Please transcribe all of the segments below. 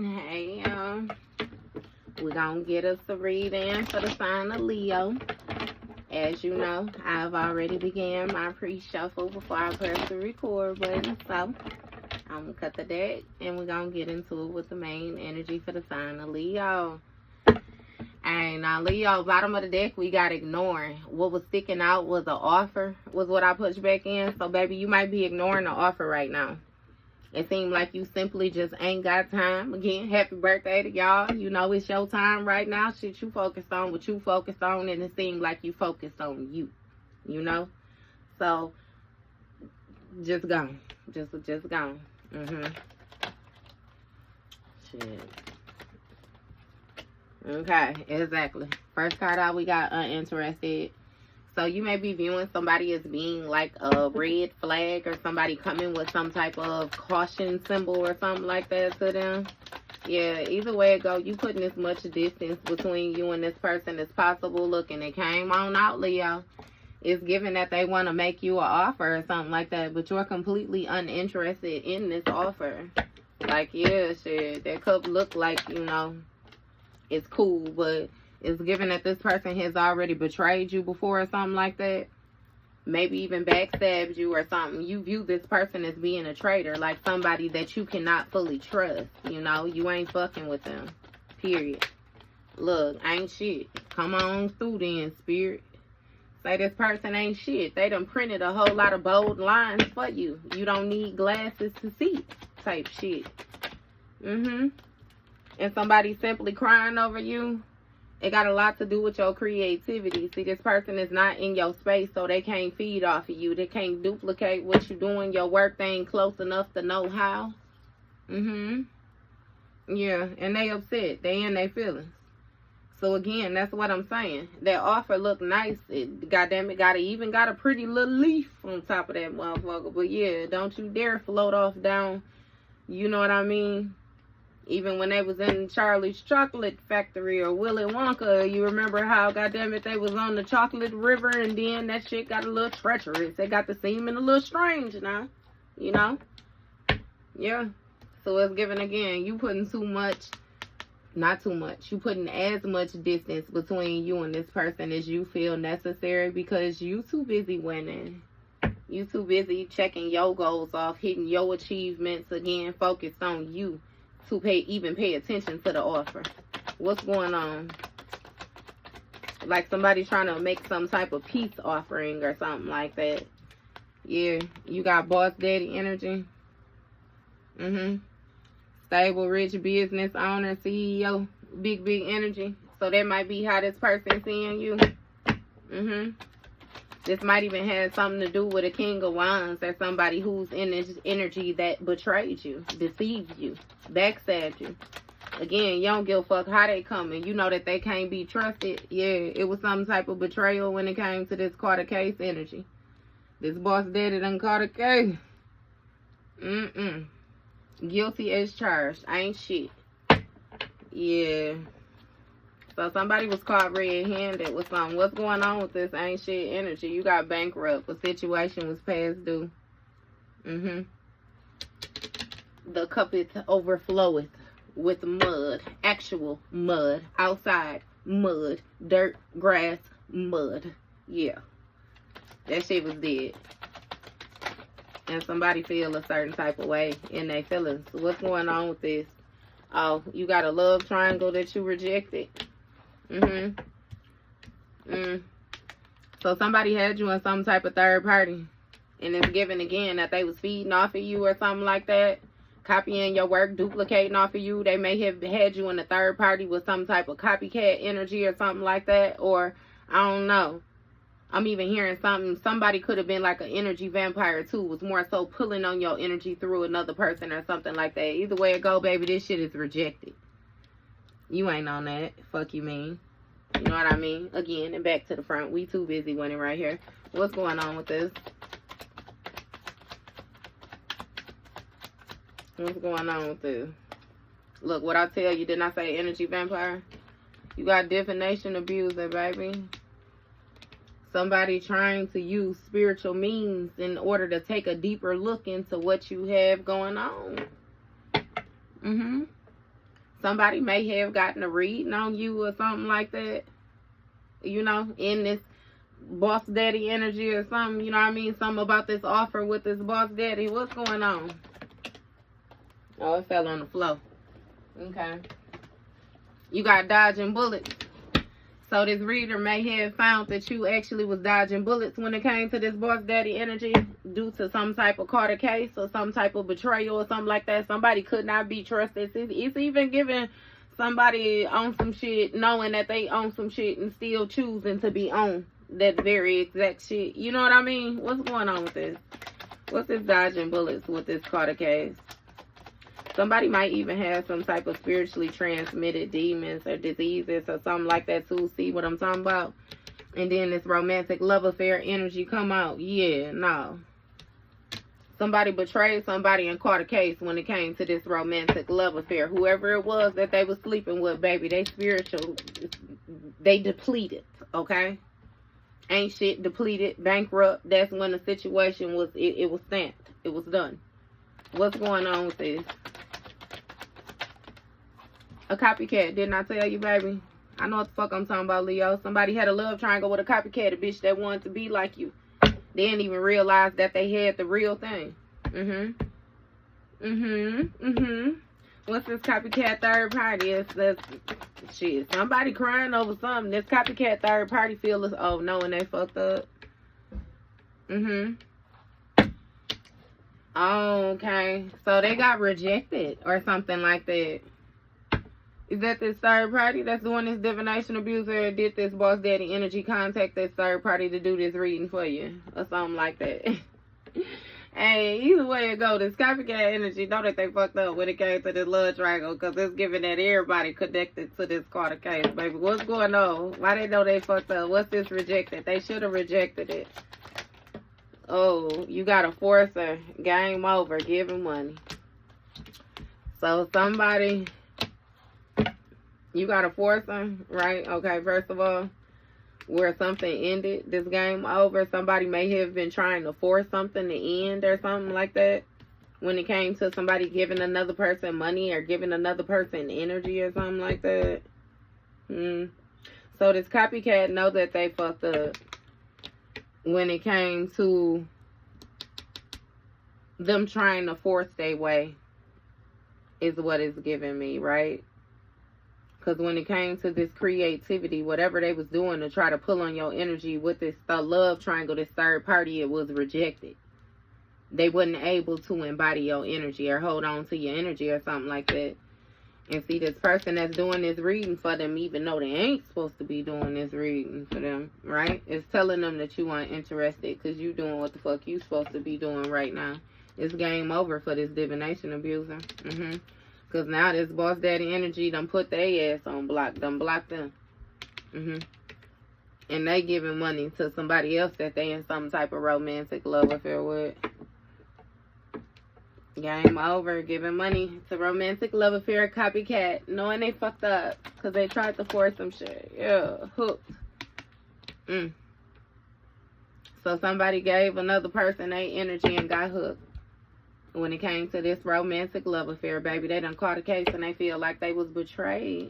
Hey, we're gonna get us a read in for the sign of Leo. As you know, I've already began my pre-shuffle before I press the record button, so I'm gonna cut the deck and we're gonna get into it with the main energy for the sign of Leo. And now, Leo, bottom of the deck, we got ignoring. What was sticking out was an offer, was what I pushed back in. So, baby, you might be ignoring the offer right now. It seemed like you simply just ain't got time. Again, happy birthday to y'all. You know it's your time right now. Shit, you focused on what you focused on, and it seemed like you focused on you. You know? So, just gone. Just gone. Shit. Okay, exactly. First card out, we got uninterested. So you may be viewing somebody as being like a red flag, or somebody coming with some type of caution symbol or something like that to them. Yeah, either way it go, you putting as much distance between you and this person as possible. Look, and it came on out, Leo. It's given that they want to make you an offer or something like that, but you're completely uninterested in this offer. Like, yeah, shit, that cup look like, you know, it's cool, but it's given that this person has already betrayed you before or something like that. Maybe even backstabbed you or something. You view this person as being a traitor, like somebody that you cannot fully trust. You know, you ain't fucking with them. Period. Look, ain't shit. Come on through then, spirit. Say this person ain't shit. They done printed a whole lot of bold lines for you. You don't need glasses to see type shit. And somebody simply crying over you, it got a lot to do with your creativity. See, this person is not in your space, so they can't feed off of you. They can't duplicate what you're doing. Your work, they ain't close enough to know how. Yeah, and they upset. They in their feelings. So, again, that's what I'm saying. That offer look nice. It, goddamn it, even got a pretty little leaf on top of that motherfucker. But, yeah, don't you dare float off down. You know what I mean? Even when they was in Charlie's Chocolate Factory or Willy Wonka, you remember how, goddamn it, they was on the chocolate river, and then that shit got a little treacherous. They got to seeming a little strange now, you know? Yeah. So it's given again, you putting too much, not too much, you putting as much distance between you and this person as you feel necessary, because you too busy winning. You too busy checking your goals off, hitting your achievements, again, focused on you. To pay attention to the offer. What's going on? Like somebody trying to make some type of peace offering or something like that. Yeah, you got boss daddy energy. Stable, rich business owner, CEO, big energy. So that might be how this person's seeing you. This might even have something to do with a King of Wands, or somebody who's in this energy that betrayed you, deceived you, backstabbed you. Again, you don't give a fuck how they coming. You know that they can't be trusted. Yeah, it was some type of betrayal when it came to this Carter case energy. This boss daddy done caught a case. Guilty as charged. Ain't shit. Yeah. So somebody was caught red-handed with something. What's going on with this ain't shit energy? You got bankrupt. A situation was past due. The cup it overfloweth with mud. Actual mud. Outside mud. Dirt, grass, mud. Yeah. That shit was dead. And somebody feel a certain type of way in their feelings. What's going on with this? Oh, you got a love triangle that you rejected. So somebody had you in some type of third party, and it's given again that they was feeding off of you or something like that, copying your work, duplicating off of you. They may have had you in a third party with some type of copycat energy or something like that, or I don't know. I'm even hearing somebody could have been like an energy vampire too, was more so pulling on your energy through another person or something like that. Either way it go, baby, this shit is rejected. You ain't on that. Fuck you mean. You know what I mean? Again, and back to the front. We too busy winning right here. What's going on with this? What's going on with this? Look, what I tell you, didn't I say energy vampire? You got divination abuser, baby. Somebody trying to use spiritual means in order to take a deeper look into what you have going on. Somebody may have gotten a reading on you or something like that. You know, in this boss daddy energy or something. You know what I mean? Something about this offer with this boss daddy. What's going on? Oh, it fell on the floor. Okay. You got dodging bullets. So this reader may have found that you actually was dodging bullets when it came to this boss daddy energy due to some type of Carter case or some type of betrayal or something like that. Somebody could not be trusted. It's even giving somebody on some shit knowing that they own some shit and still choosing to be on that very exact shit. You know what I mean? What's going on with this? What's this dodging bullets with this Carter case? Somebody might even have some type of spiritually transmitted demons or diseases or something like that too. See what I'm talking about? And then this romantic love affair energy come out. Yeah, no. Somebody betrayed somebody and caught a case when it came to this romantic love affair. Whoever it was that they was sleeping with, baby, they spiritual. They depleted, okay? Ain't shit, depleted, bankrupt. That's when the situation was, it was stamped. It was done. What's going on with this? A copycat, didn't I tell you, baby? I know what the fuck I'm talking about, Leo. Somebody had a love triangle with a copycat, a bitch that wanted to be like you. They didn't even realize that they had the real thing. What's this copycat third party? It's this shit. Somebody crying over something. This copycat third party feel is, oh, knowing they fucked up. Okay. So they got rejected or something like that. Is that this third party that's doing this divination abuser, or did this boss daddy energy contact this third party to do this reading for you? Or something like that. Hey, either way it go, this copycat energy, know that they fucked up when it came to this love triangle, because it's giving that everybody connected to this Carter case, baby. What's going on? Why they know they fucked up? What's this rejected? They should have rejected it. Oh, you got a forcer. Game over. Give him money. So somebody... You got a foursome, right? Okay, first of all, where something ended, this game over, somebody may have been trying to force something to end or something like that. When it came to somebody giving another person money or giving another person energy or something like that. So this copycat know that they fucked up when it came to them trying to force their way is what it's giving me, right? Because when it came to this creativity, whatever they was doing to try to pull on your energy with this love triangle, this third party, it was rejected. They wasn't able to embody your energy or hold on to your energy or something like that. And see, this person that's doing this reading for them, even though they ain't supposed to be doing this reading for them, right? It's telling them that you aren't interested because you doing what the fuck you supposed to be doing right now. It's game over for this divination abuser. Because now this boss daddy energy done put their ass on block. Done blocked them. And they giving money to somebody else that they in some type of romantic love affair with. Game over. Giving money to romantic love affair copycat. Knowing they fucked up. Because they tried to force some shit. Yeah. Hooked. So somebody gave another person their energy and got hooked. When it came to this romantic love affair, baby, they done caught a case and they feel like they was betrayed.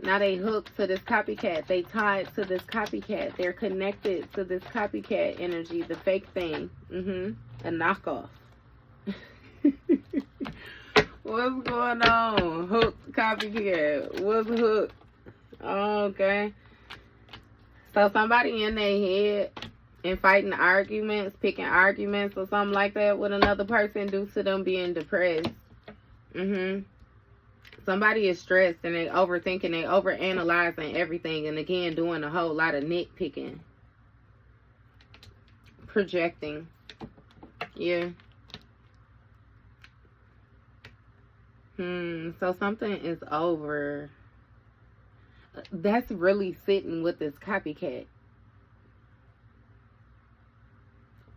Now they hooked to this copycat. They tied to this copycat. They're connected to this copycat energy, the fake thing. A knockoff. What's going on? Hooked copycat. What's hooked? Okay. So somebody in their head and fighting arguments, picking arguments or something like that with another person due to them being depressed. Somebody is stressed and they overthinking, they overanalyzing everything, and again doing a whole lot of nitpicking. Projecting. Yeah. So something is over. That's really sitting with this copycat.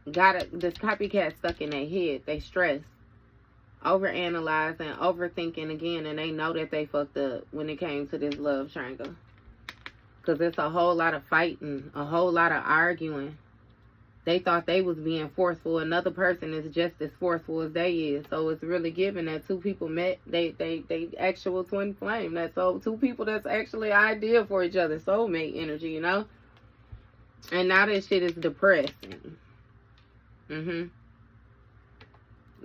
This copycat stuck in their head. They stressed, overanalyzing, overthinking again, and they know that they fucked up when it came to this love triangle. Because it's a whole lot of fighting, a whole lot of arguing. They thought they was being forceful. Another person is just as forceful as they is. So it's really given that two people met. They actual twin flame. That's so two people that's actually ideal for each other. Soulmate energy, you know. And now this shit is depressing.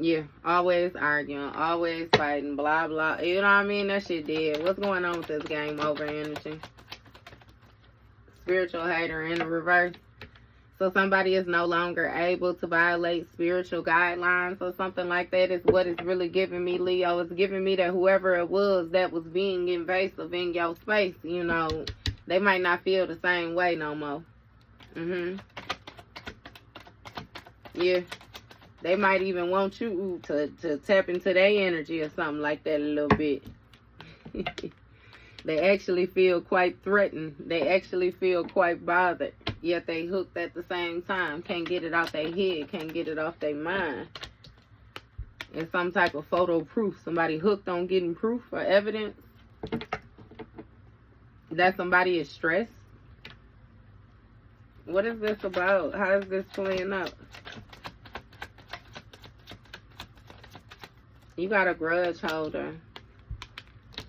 Yeah, always arguing, always fighting, blah blah. You know what I mean? That shit dead. What's going on with this game over energy? Spiritual hater in the reverse. So somebody is no longer able to violate spiritual guidelines or something like that is what it's really giving me, Leo. It's giving me that whoever it was that was being invasive in your space, you know, they might not feel the same way no more. Yeah. They might even want you to tap into their energy or something like that a little bit. They actually feel quite threatened. They actually feel quite bothered. Yet they hooked at the same time. Can't get it off their head. Can't get it off their mind. It's some type of photo proof. Somebody hooked on getting proof or evidence that somebody is stressed. What is this about? How is this playing out? You got a grudge holder.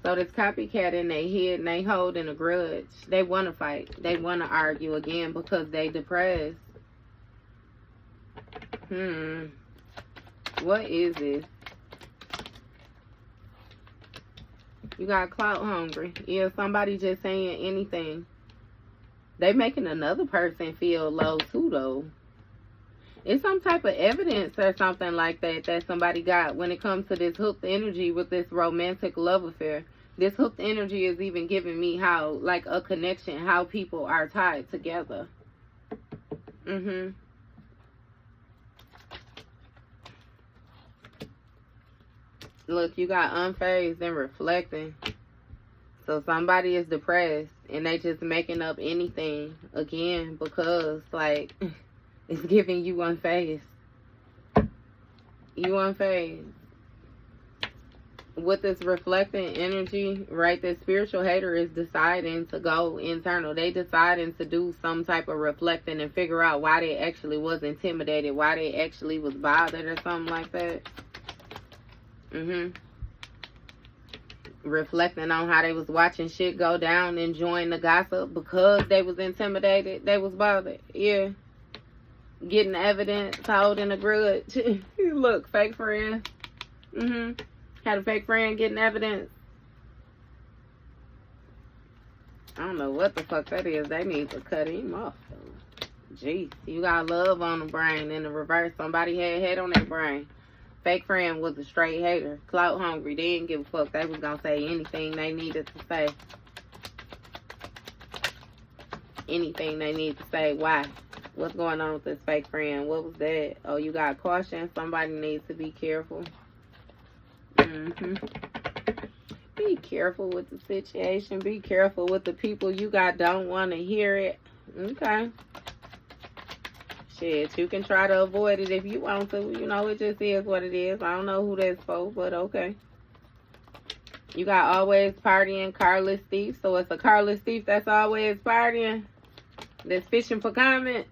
So this copycat in their head and they holding a grudge. They want to fight. They want to argue again because they depressed. What is this? You got clout hungry. Yeah, somebody just saying anything. They making another person feel low too though. It's some type of evidence or something like that that somebody got when it comes to this hooked energy with this romantic love affair. This hooked energy is even giving me how, like, a connection, how people are tied together. Look, you got unfazed and reflecting. So somebody is depressed and they just making up anything again because, like... It's giving you unfazed. You unfazed. With this reflecting energy, right, this spiritual hater is deciding to go internal. They deciding to do some type of reflecting and figure out why they actually was intimidated, why they actually was bothered or something like that. Reflecting on how they was watching shit go down, enjoying the gossip because they was intimidated, they was bothered. Yeah. Getting evidence, holding a grudge. Look, fake friend. Had a fake friend getting evidence. I don't know what the fuck that is. They need to cut him off. Jeez, you got love on the brain. In the reverse, somebody had head on their brain. Fake friend was a straight hater. Clout hungry. They didn't give a fuck. They was gonna say anything they needed to say. Anything they need to say. Why? What's going on with this fake friend? What was that? Oh, you got caution. Somebody needs to be careful. Be careful with the situation. Be careful with the people you got don't want to hear it. Okay. Shit, you can try to avoid it if you want to. You know, it just is what it is. I don't know who that's for, but okay. You got always partying, carless thief. So it's a carless thief that's always partying. That's fishing for comments.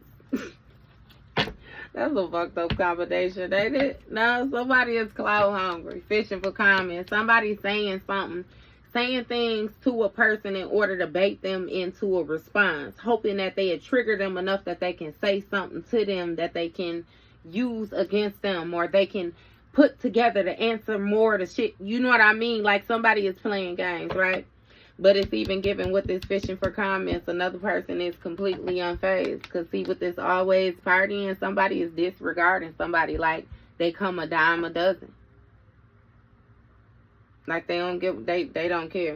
That's a fucked up combination, ain't it? No, somebody is clout hungry, fishing for comments. Somebody saying something, saying things to a person in order to bait them into a response, hoping that they had triggered them enough that they can say something to them that they can use against them, or they can put together to answer more of the shit. You know what I mean? Like somebody is playing games, right? But it's even given with this fishing for comments, another person is completely unfazed. Because see, with this always partying, somebody is disregarding somebody like they come a dime a dozen. Like they don't give, they don't care.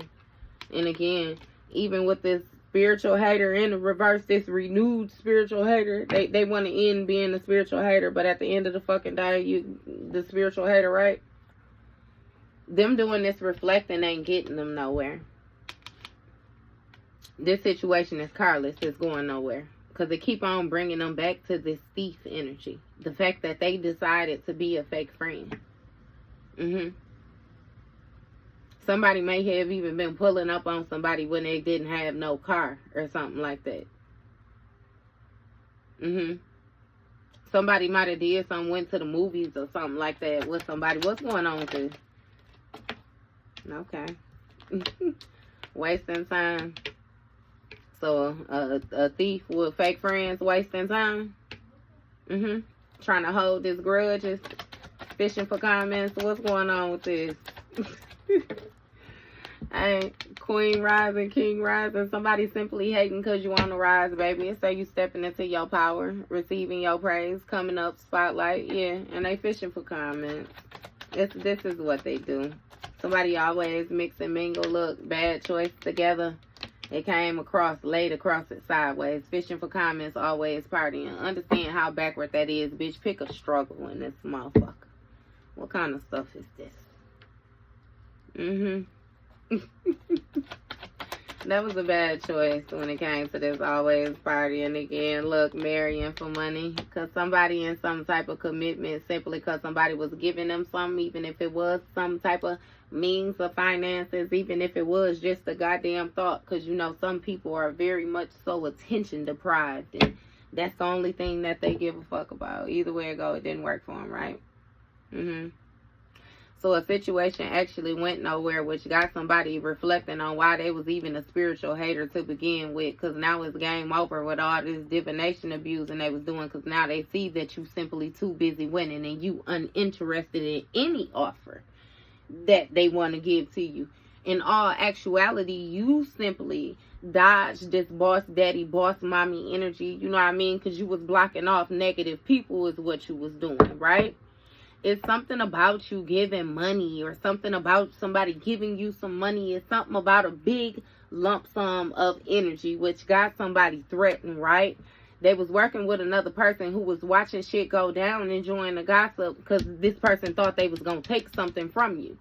And again, even with this spiritual hater in the reverse, this renewed spiritual hater, they want to end being a spiritual hater. But at the end of the fucking day, the spiritual hater, right? Them doing this reflecting ain't getting them nowhere. This situation is carless. It's going nowhere. Because they keep on bringing them back to this thief energy. The fact that they decided to be a fake friend. Somebody may have even been pulling up on somebody when they didn't have no car or something like that. Somebody might have did something, went to the movies or something like that with somebody. What's going on with this? Okay. Wasting time. So, a thief with fake friends wasting time? Trying to hold his grudges? Fishing for comments? What's going on with this? Hey, Queen rising, King rising. Somebody simply hating because you on the rise, baby. And say you stepping into your power, receiving your praise, coming up, spotlight. Yeah, and they fishing for comments. This is what they do. Somebody always mix and mingle, look, bad choice together. It came across, laid across it sideways. Fishing for comments, always partying. Understand how backward that is, bitch. Pick a struggle in this motherfucker. What kind of stuff is this? That was a bad choice when it came to this always partying again. Look, marrying for money. Because somebody in some type of commitment simply because somebody was giving them something, even if it was some type of means of finances, even if it was just a goddamn thought. Because, you know, some people are very much so attention deprived. And that's the only thing that they give a fuck about. Either way it go, it didn't work for them, right? So a situation actually went nowhere, which got somebody reflecting on why they was even a spiritual hater to begin with. Because now it's game over with all this divination abuse and they was doing. Because now they see that you simply too busy winning and you uninterested in any offer that they want to give to you. In all actuality, you simply dodged this boss daddy, boss mommy energy. You know what I mean? Because you was blocking off negative people is what you was doing, right? It's something about you giving money or something about somebody giving you some money. It's something about a big lump sum of energy, which got somebody threatened, right? They was working with another person who was watching shit go down and enjoying the gossip because this person thought they was going to take something from you.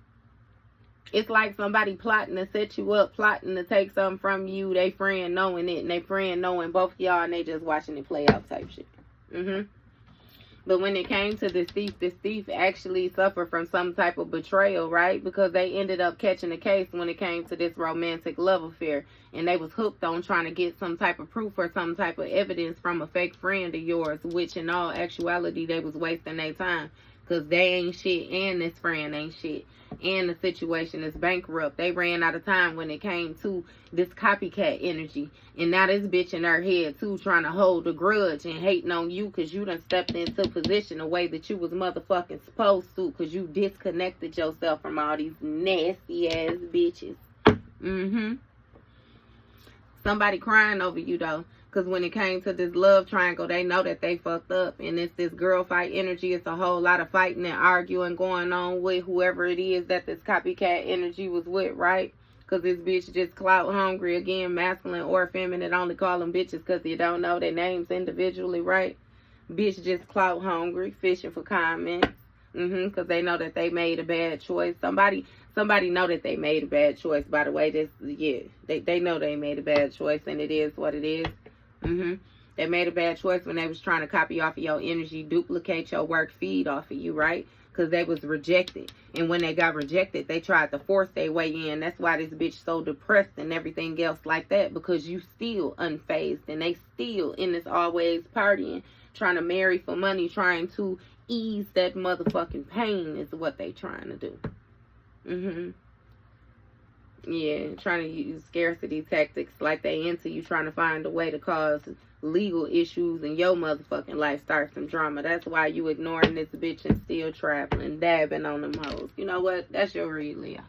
It's like somebody plotting to set you up, plotting to take something from you, they friend knowing it, and they friend knowing both of y'all, and they just watching it play out type shit. But when it came to this thief actually suffered from some type of betrayal, right? Because they ended up catching a case when it came to this romantic love affair. And they was hooked on trying to get some type of proof or some type of evidence from a fake friend of yours, which in all actuality, they was wasting their time. Because they ain't shit and this friend ain't shit. And the situation is bankrupt. They ran out of time when it came to this copycat energy. And now this bitch in her head too trying to hold a grudge and hating on you because you done stepped into position the way that you was motherfucking supposed to because you disconnected yourself from all these nasty ass bitches. Somebody crying over you though. Because when it came to this love triangle, they know that they fucked up. And it's this girl fight energy. It's a whole lot of fighting and arguing going on with whoever it is that this copycat energy was with, right? Because this bitch just clout hungry. Again, masculine or feminine. Only call them bitches because you don't know their names individually, right? Bitch just clout hungry, fishing for comments. Because they know that they made a bad choice. Somebody know that they made a bad choice, by the way. They know they made a bad choice, and it is what it is. They made a bad choice when they was trying to copy off of your energy, duplicate your work, feed off of you, right? Because they was rejected. And when they got rejected, they tried to force their way in. That's why this bitch so depressed and everything else like that. Because you still unfazed. And they still in this always partying, trying to marry for money, trying to ease that motherfucking pain is what they trying to do. Yeah, trying to use scarcity tactics like they into you, trying to find a way to cause legal issues in your motherfucking life, start some drama. That's why you ignoring this bitch and still traveling, dabbing on them hoes. You know what? That's your read, Leo.